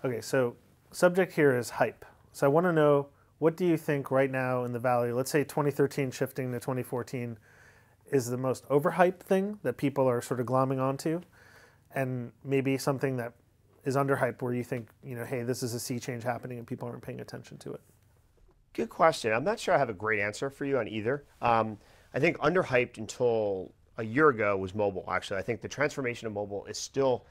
Okay, so subject here is hype. So I want to know, what do you think right now in the Valley, let's say 2013 shifting to 2014, is the most overhyped thing that people are sort of glomming onto, and maybe something that is underhyped where you think, hey, this is a sea change happening and people aren't paying attention to it? Good question. I'm not sure I have a great answer for you on either. I think underhyped until a year ago was mobile, actually. I think the transformation of mobile is still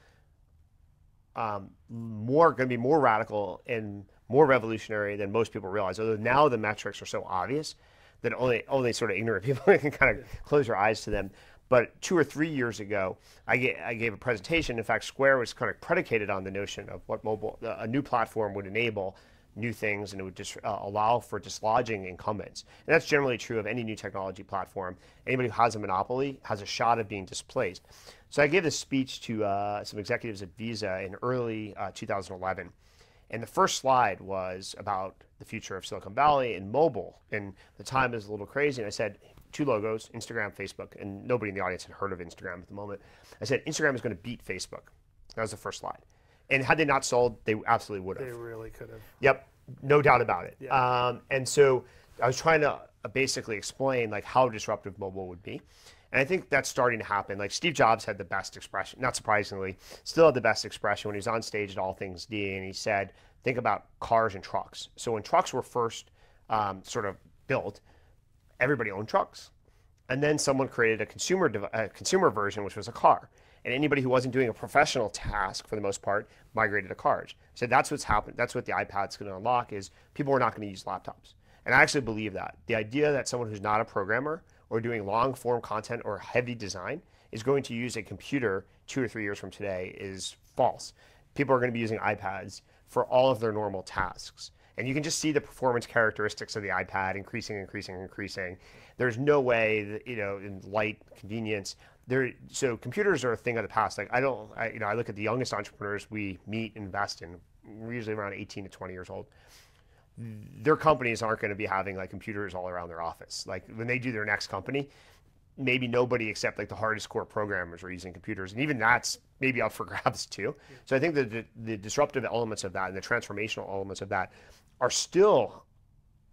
more going to be more radical and more revolutionary than most people realize. Although now the metrics are so obvious that only sort of ignorant people can kind of close their eyes to them. But 2 or 3 years ago, I gave a presentation. In fact, Square was kind of predicated on the notion of what a new platform would enable new things, and it would just allow for dislodging incumbents. And that's generally true of any new technology platform. Anybody who has a monopoly has a shot of being displaced. So I gave this speech to some executives at Visa in early 2011. And the first slide was about the future of Silicon Valley and mobile. And the time is a little crazy. And I said, two logos, Instagram, Facebook. And nobody in the audience had heard of Instagram at the moment. I said, Instagram is going to beat Facebook. That was the first slide. And had they not sold, they absolutely would have. They really could have. Yep, no doubt about it. Yeah. And so I was trying to basically explain like how disruptive mobile would be. And I think that's starting to happen. Like Steve Jobs had the best expression, not surprisingly, still had the best expression when he was on stage at All Things D, and he said, think about cars and trucks. So when trucks were first sort of built, everybody owned trucks. And then someone created a consumer version, which was a car. And anybody who wasn't doing a professional task, for the most part, migrated to cars. So that's what's happened. That's what the iPad's going to unlock, is people are not going to use laptops. And I actually believe that. The idea that someone who's not a programmer or doing long form content or heavy design is going to use a computer 2 or 3 years from today is false. People are going to be using iPads for all of their normal tasks. And you can just see the performance characteristics of the iPad increasing. There's no way that, in light, convenience, so computers are a thing of the past. Like I look at the youngest entrepreneurs we meet, invest in, we're usually around 18 to 20 years old. Their companies aren't going to be having like computers all around their office. Like when they do their next company, maybe nobody except like the hardest core programmers are using computers, and even that's maybe up for grabs too. Yeah. So I think the disruptive elements of that and the transformational elements of that are still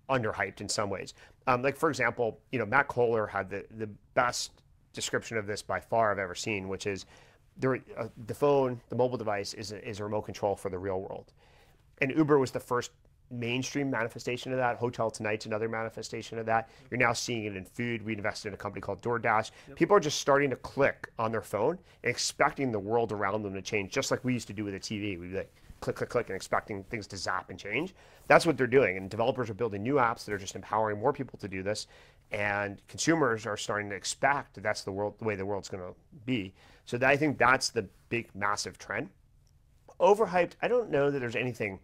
underhyped in some ways. Like for example, Matt Kohler had the best description of this by far I've ever seen, which is the phone, the mobile device is a remote control for the real world. And Uber was the first mainstream manifestation of that. Hotel Tonight's another manifestation of that. You're now seeing it in food. We invested in a company called DoorDash. Yep. People are just starting to click on their phone and expecting the world around them to change, just like we used to do with the TV. We'd be like, click, click, click, and expecting things to zap and change. That's what they're doing. And developers are building new apps that are just empowering more people to do this. And consumers are starting to expect that that's the way the world's going to be. So I think that's the big, massive trend. Overhyped, I don't know that there's anything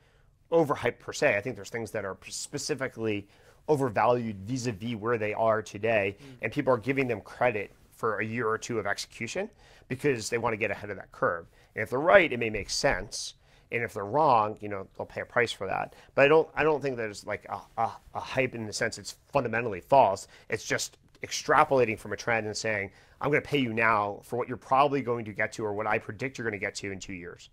overhyped per se. I think there's things that are specifically overvalued vis-a-vis where they are today, and people are giving them credit for a year or two of execution because they want to get ahead of that curve. And if they're right, it may make sense. And if they're wrong, they'll pay a price for that. But I don't think there's like a hype in the sense it's fundamentally false. It's just extrapolating from a trend and saying, I'm going to pay you now for what you're probably going to get to or what I predict you're going to get to in 2 years.